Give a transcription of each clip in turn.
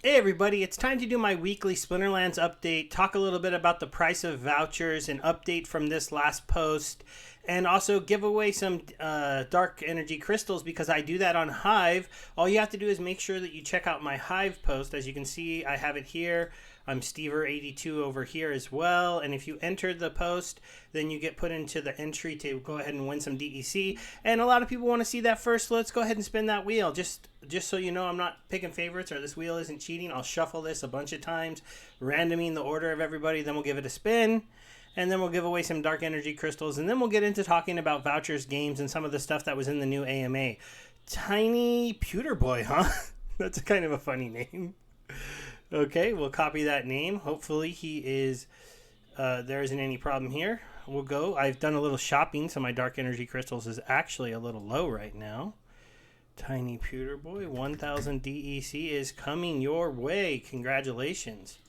Hey everybody, it's time to do my weekly Splinterlands update, talk a little bit about the price of vouchers, an update from this last post, and also give away some dark energy crystals because I do that on Hive. All you have to do is make sure that you check out my Hive post. As you can see, I have it here. I'm Stever82 over here as well. And if you enter the post, then you get put into the entry to go ahead and win some DEC. And a lot of people want to see that first. So let's go ahead and spin that wheel. Just so you know, I'm not picking favorites or this wheel isn't cheating. I'll shuffle this a bunch of times, randoming the order of everybody. Then we'll give it a spin. And then we'll give away some dark energy crystals. And then we'll get into talking about vouchers, games, and some of the stuff that was in the new AMA. Tiny Pewter Boy, huh? That's kind of a funny name. Okay, we'll copy that name. Hopefully he is, there isn't any problem here. We'll go. I've done a little shopping, so my dark energy crystals is actually a little low right now. Tiny Pewter Boy, 1000 DEC is coming your way. Congratulations.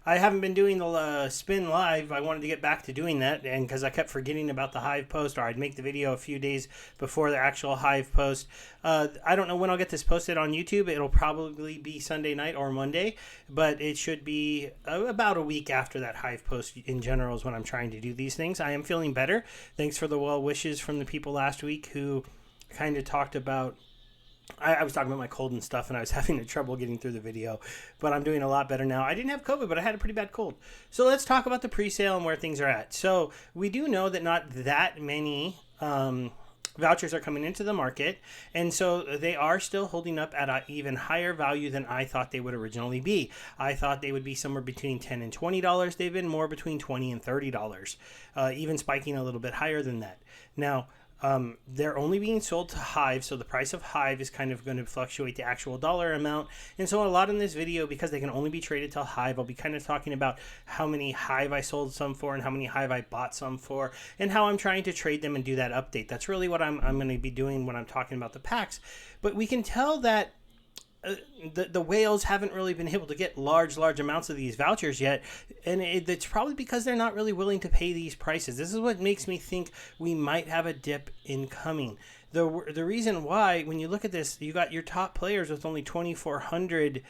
I haven't been doing the spin live. I wanted to get back to doing that, and because I kept forgetting about the Hive post, or I'd make the video a few days before the actual Hive post. I don't know when I'll get this posted on YouTube. It'll probably be Sunday night or Monday, but it should be about a week after that Hive post in general is when I'm trying to do these things. I am feeling better. Thanks for the well wishes from the people last week who kind of talked about I was talking about my cold and stuff, and I was having trouble getting through the video, but I'm doing a lot better now. I didn't have COVID, but I had a pretty bad cold. So let's talk about the pre-sale and where things are at. So we do know that not that many vouchers are coming into the market, and so they are still holding up at an even higher value than I thought they would originally be. I thought they would be somewhere between $10 and $20. They've been more between $20 and $30, even spiking a little bit higher than that. Now, they're only being sold to Hive, so the price of Hive is kind of going to fluctuate the actual dollar amount. And so a lot in this video, because they can only be traded till Hive, I'll be kind of talking about how many Hive I sold some for and how many Hive I bought some for and how I'm trying to trade them and do that update. That's really what I'm going to be doing when I'm talking about the packs. But we can tell that the whales haven't really been able to get large amounts of these vouchers yet, and it's probably because they're not really willing to pay these prices. This is what makes me think we might have a dip incoming. The reason why, when you look at this, you got your top players with only 2,400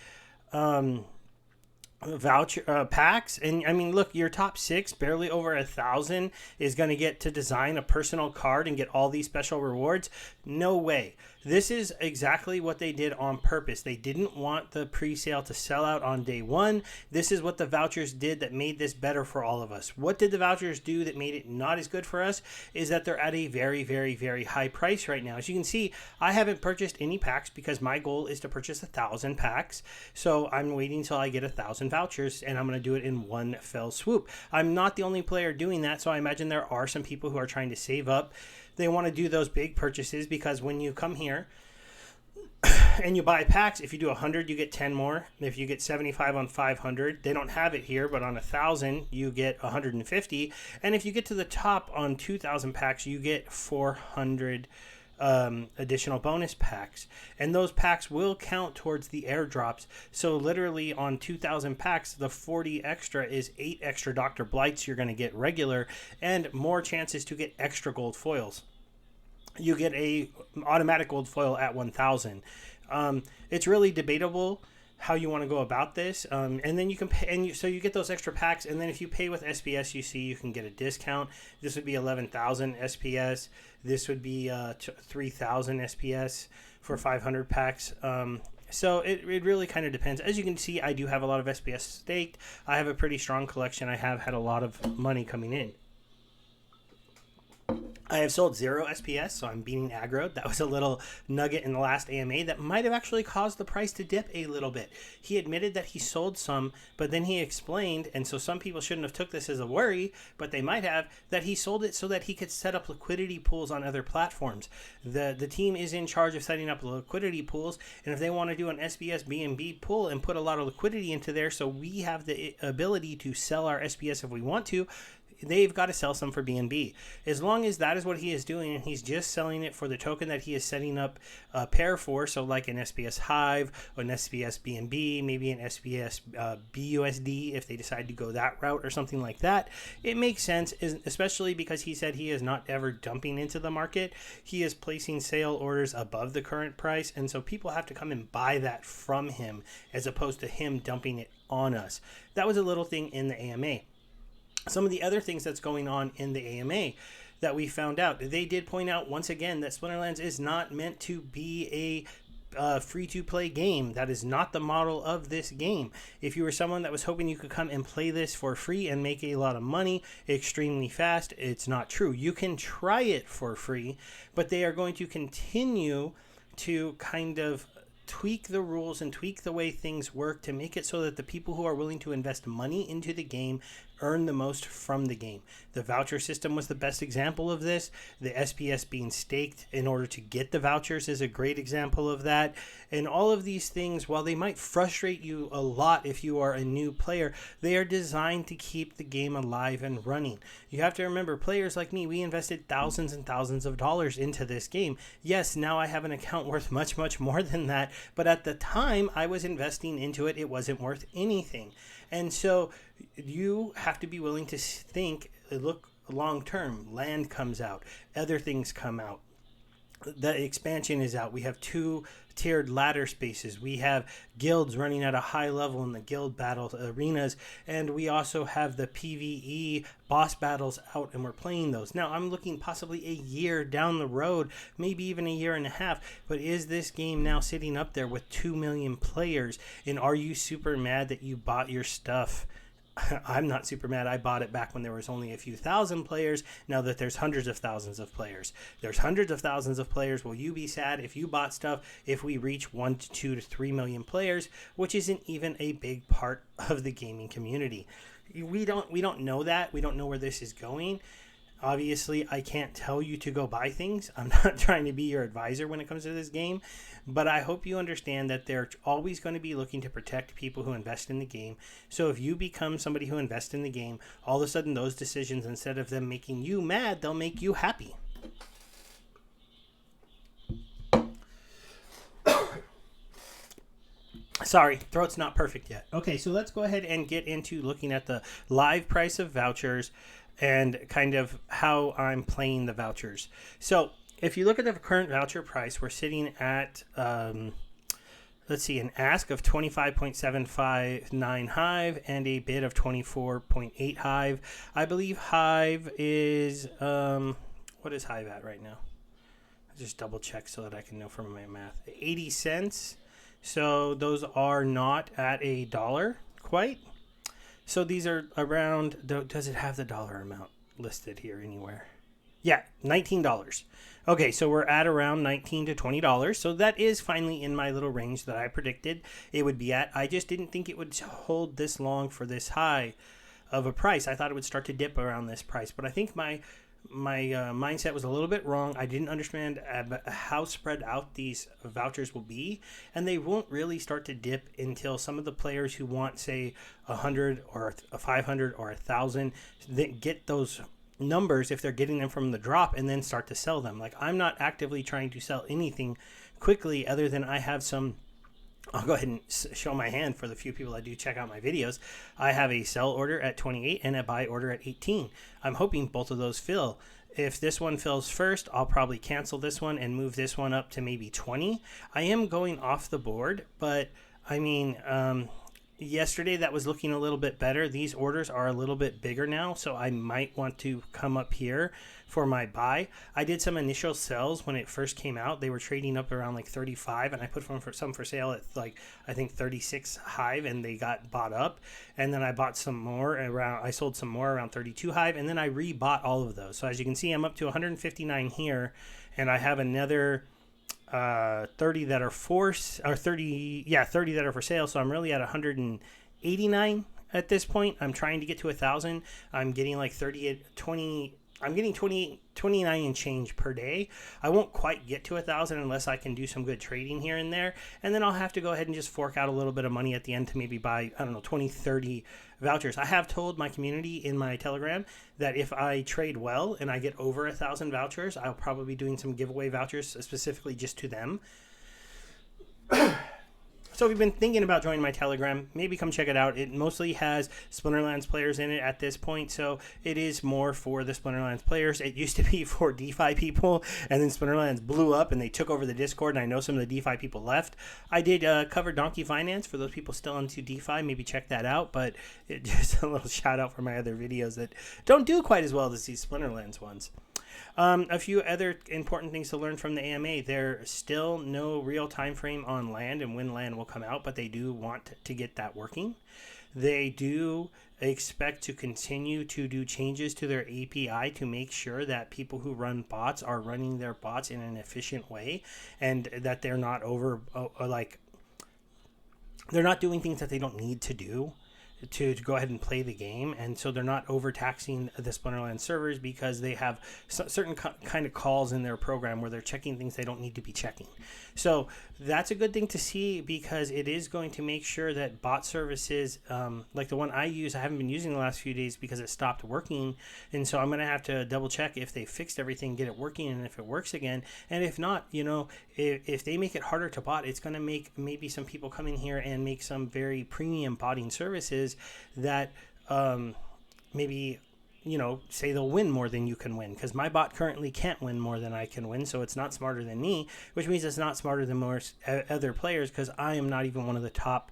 voucher packs, and I mean, look, your top 6, barely over 1,000, is going to get to design a personal card and get all these special rewards. No way. This is exactly what they did on purpose. They didn't want the pre-sale to sell out on day one. This is what the vouchers did that made this better for all of us. What did the vouchers do that made it not as good for us? Is that they're at a very high price right now. As you can see, I haven't purchased any packs because my goal is to purchase 1,000 packs. So I'm waiting until I get 1,000 vouchers, and I'm going to do it in one fell swoop. I'm not the only player doing that, so I imagine there are some people who are trying to save up. They want to do those big purchases because when you come here and you buy packs, if you do 100, you get 10 more. If you get 75 on 500, they don't have it here, but on 1,000, you get 150. And if you get to the top on 2,000 packs, you get 400 additional bonus packs, and those packs will count towards the airdrops. So literally on 2,000 packs, the 40 extra is 8 extra Dr. Blights you're going to get regular, and more chances to get extra gold foils. You get a automatic gold foil at 1,000. It's really debatable how you want to go about this, and then you can pay, and so you get those extra packs, and then if you pay with SPS, you can get a discount. This would be 11,000 SPS. This would be 3,000 SPS for 500 packs. So it really kind of depends. As you can see, I do have a lot of SPS staked. I have a pretty strong collection. I have had a lot of money coming in. I have sold 0 SPS, so I'm beating aggro. That was a little nugget in the last AMA that might have actually caused the price to dip a little bit. He admitted that he sold some, but then he explained, and so some people shouldn't have took this as a worry, but they might have, that he sold it so that he could set up liquidity pools on other platforms. The team is in charge of setting up liquidity pools, and if they want to do an SPS BNB pool and put a lot of liquidity into there so we have the ability to sell our SPS if we want to, they've got to sell some for BNB. As long as that is what he is doing, and he's just selling it for the token that he is setting up a pair for, so like an SPS Hive, or an SPS BNB, maybe an SPS BUSD if they decide to go that route or something like that, it makes sense, especially because he said he is not ever dumping into the market. He is placing sale orders above the current price, and so people have to come and buy that from him as opposed to him dumping it on us. That was a little thing in the AMA. Some of the other things that's going on in the AMA that we found out, they did point out once again that Splinterlands is not meant to be a free-to-play game. That is not the model of this game. If you were someone that was hoping you could come and play this for free and make a lot of money extremely fast, it's not true. You can try it for free, but they are going to continue to kind of tweak the rules and tweak the way things work to make it so that the people who are willing to invest money into the game earn the most from the game. The voucher system was the best example of this. The SPS being staked in order to get the vouchers is a great example of that. And all of these things, while they might frustrate you a lot if you are a new player, they are designed to keep the game alive and running. You have to remember, players like me, we invested thousands and thousands of dollars into this game. Yes, now I have an account worth much, much more than that, but at the time I was investing into it, it wasn't worth anything. And so you have to be willing to look long term. Land comes out, other things come out. The expansion is out. We have 2-tiered ladder spaces. We have guilds running at a high level in the guild battle arenas, and we also have the PvE boss battles out, and we're playing those. Now, I'm looking possibly a year down the road, maybe even a year and a half, but is this game now sitting up there with 2 million players, and are you super mad that you bought your stuff? I'm not super mad. I bought it back when there was only a few thousand players. Now that there's hundreds of thousands of players. There's hundreds of thousands of players. Will you be sad if you bought stuff if we reach 1 to 2 to 3 million players, which isn't even a big part of the gaming community? We don't know that. We don't know where this is going. Obviously, I can't tell you to go buy things. I'm not trying to be your advisor when it comes to this game, but I hope you understand that they're always going to be looking to protect people who invest in the game. So if you become somebody who invests in the game, all of a sudden those decisions, instead of them making you mad, they'll make you happy. Sorry, throat's not perfect yet. Okay, so let's go ahead and get into looking at the live price of vouchers and kind of how I'm playing the vouchers. So if you look at the current voucher price, we're sitting at, let's see, an ask of 25.759 Hive and a bid of 24.8 Hive. I believe Hive is, what is Hive at right now? I'll just double check so that I can know from my math. 80 cents. So those are not at $1 quite. So these are around, does it have the dollar amount listed here anywhere? Yeah, $19. Okay, so we're at around $19 to $20. So that is finally in my little range that I predicted it would be at. I just didn't think it would hold this long for this high of a price. I thought it would start to dip around this price, but I think my mindset was a little bit wrong. I didn't understand how spread out these vouchers will be, and they won't really start to dip until some of the players who want, say, 100 or 500 or 1,000 get those numbers if they're getting them from the drop and then start to sell them. Like, I'm not actively trying to sell anything quickly other than I have some. I'll go ahead and show my hand for the few people that do check out my videos. I have a sell order at 28 and a buy order at 18. I'm hoping both of those fill. If this one fills first, I'll probably cancel this one and move this one up to maybe 20. I am going off the board, but I mean, yesterday that was looking a little bit better. These orders are a little bit bigger now, so I might want to come up here for my buy. I did some initial sells when it first came out. They were trading up around like 35, and I put some for sale at like, I think 36 Hive, and they got bought up. And then I bought some more around, I sold some more around 32 Hive, and then I rebought all of those. So as you can see, I'm up to 159 here, and I have another 30 that are 30 that are for sale. So I'm really at 189 at this point. I'm trying to get to 1,000. I'm getting like 20 I'm getting 29 and change per day. I won't quite get to 1,000 unless I can do some good trading here and there. And then I'll have to go ahead and just fork out a little bit of money at the end to maybe buy, I don't know, 20, 30 vouchers. I have told my community in my Telegram that if I trade well and I get over 1,000 vouchers, I'll probably be doing some giveaway vouchers specifically just to them. So if you've been thinking about joining my Telegram, maybe come check it out. It mostly has Splinterlands players in it at this point, so it is more for the Splinterlands players. It used to be for DeFi people, and then Splinterlands blew up and they took over the Discord, and I know some of the DeFi people left. I did cover Donkey Finance for those people still into DeFi. Maybe check that out, but just a little shout out for my other videos that don't do quite as well as these Splinterlands ones. A few other important things to learn from the AMA. There's still no real time frame on land and when land will come out, but they do want to get that working. They do expect to continue to do changes to their API to make sure that people who run bots are running their bots in an efficient way, and that they're not they're not doing things that they don't need to do to go ahead and play the game. And so they're not overtaxing the Splinterlands servers because they have certain kind of calls in their program where they're checking things they don't need to be checking. So that's a good thing to see, because it is going to make sure that bot services, like the one I use, I haven't been using the last few days because it stopped working. And so I'm going to have to double check if they fixed everything, get it working, and if it works again. And if not, if they make it harder to bot, it's going to make maybe some people come in here and make some very premium botting services that maybe say they'll win more than you can win, because my bot currently can't win more than I can win, so it's not smarter than me, which means it's not smarter than most other players, because I am not even one of the top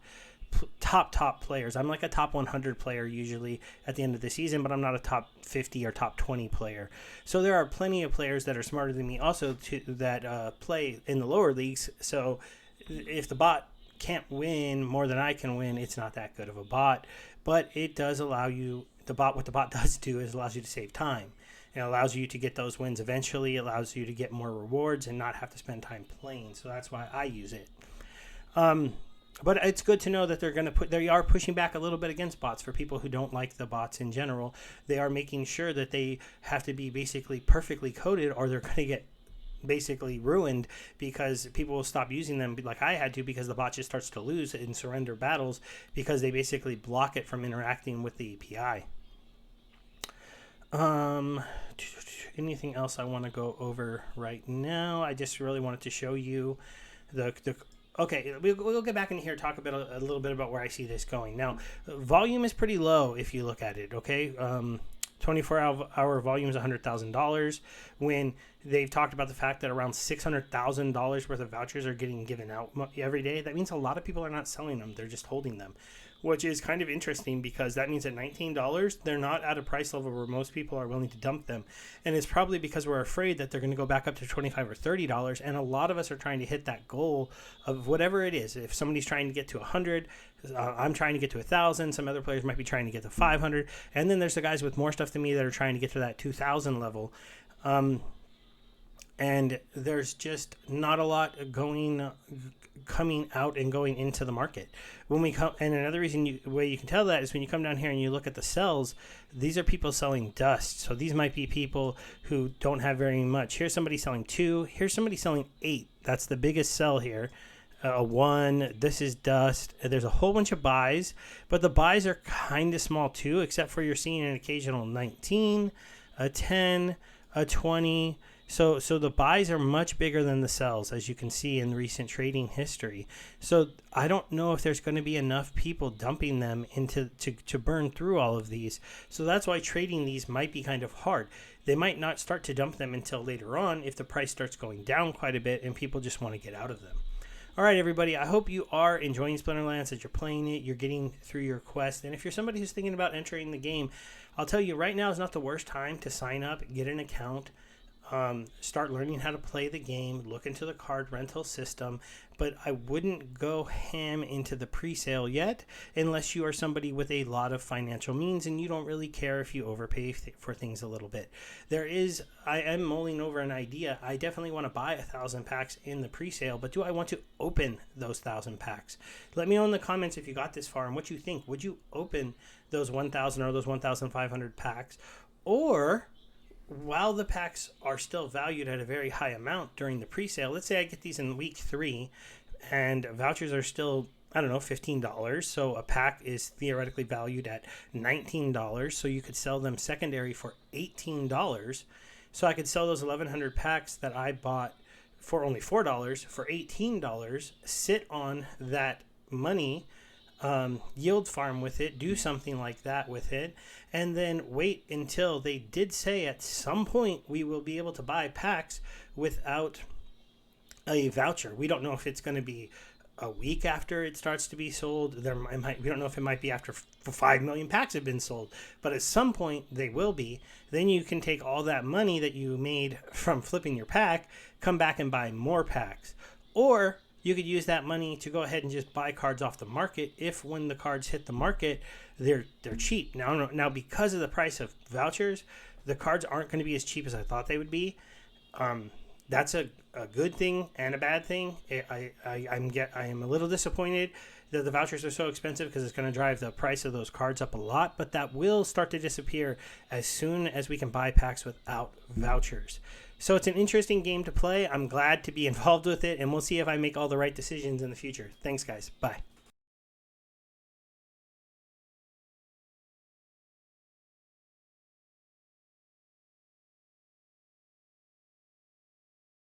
players. I'm like a top 100 player usually at the end of the season, but I'm not a top 50 or top 20 player. So there are plenty of players that are smarter than me also that play in the lower leagues. So if the bot can't win more than I can win, it's not that good of a bot. But it does allow you, what the bot does do is allows you to save time. It allows you to get those wins eventually, allows you to get more rewards and not have to spend time playing. So that's why I use it. But it's good to know that they are pushing back a little bit against bots for people who don't like the bots in general. They are making sure that they have to be basically perfectly coded, or they're going to get basically ruined, because people will stop using them like I had to, because the bot just starts to lose and surrender battles because they basically block it from interacting with the API. Anything else I want to go over right now? I just really wanted to show you okay, we'll get back in here and talk a little bit about where I see this going. Now, volume is pretty low if you look at it, okay? 24-hour volume is $100,000, when they've talked about the fact that around $600,000 worth of vouchers are getting given out every day. That means a lot of people are not selling them. They're just holding them, which is kind of interesting, because that means at $19, they're not at a price level where most people are willing to dump them. And it's probably because we're afraid that they're going to go back up to $25 or $30. And a lot of us are trying to hit that goal of whatever it is. If somebody's trying to get to 100, I'm trying to get to 1,000. Some other players might be trying to get to 500. And then there's the guys with more stuff than me that are trying to get to that 2,000 level. And there's just not a lot coming out and going into the market. When we come, and another way you can tell that is when you come down here and you look at the sells. These are people selling dust. So these might be people who don't have very much. Here's somebody selling 2. Here's somebody selling 8. That's the biggest sell here. 1. This is dust. There's a whole bunch of buys, but the buys are kind of small too, except for you're seeing an occasional 19, a 10, a 20. So the buys are much bigger than the sells, as you can see in recent trading history. So I don't know if there's going to be enough people dumping them to burn through all of these. So that's why trading these might be kind of hard. They might not start to dump them until later on if the price starts going down quite a bit and people just want to get out of them. All right, everybody, I hope you are enjoying Splinterlands, that you're playing it, you're getting through your quest. And if you're somebody who's thinking about entering the game, I'll tell you right now is not the worst time to sign up, get an account, start learning how to play the game, look into the card rental system. But I wouldn't go ham into the pre-sale yet unless you are somebody with a lot of financial means and you don't really care if you overpay for things a little bit. I am mulling over an idea. I definitely want to buy 1,000 packs in the pre-sale, but do I want to open those 1,000 packs? Let me know in the comments if you got this far and what you think. Would you open those 1,000 or those 1,500 packs? Or while the packs are still valued at a very high amount during the pre-sale, let's say I get these in week 3 and vouchers are still, I don't know, $15. So a pack is theoretically valued at $19. So you could sell them secondary for $18. So I could sell those 1,100 packs that I bought for only $4 for $18, sit on that money, yield farm with it, do something like that with it, and then wait until they did say at some point we will be able to buy packs without a voucher. We don't know if it's going to be a week after it starts to be sold. We don't know if it might be after 5 million packs have been sold, but at some point they will be. Then you can take all that money that you made from flipping your pack, come back and buy more packs. Or you could use that money to go ahead and just buy cards off the market if when the cards hit the market, they're cheap. Now because of the price of vouchers, the cards aren't going to be as cheap as I thought they would be. That's a good thing and a bad thing. I am a little disappointed that the vouchers are so expensive because it's going to drive the price of those cards up a lot, but that will start to disappear as soon as we can buy packs without vouchers. So it's an interesting game to play. I'm glad to be involved with it, and we'll see if I make all the right decisions in the future. Thanks, guys. Bye.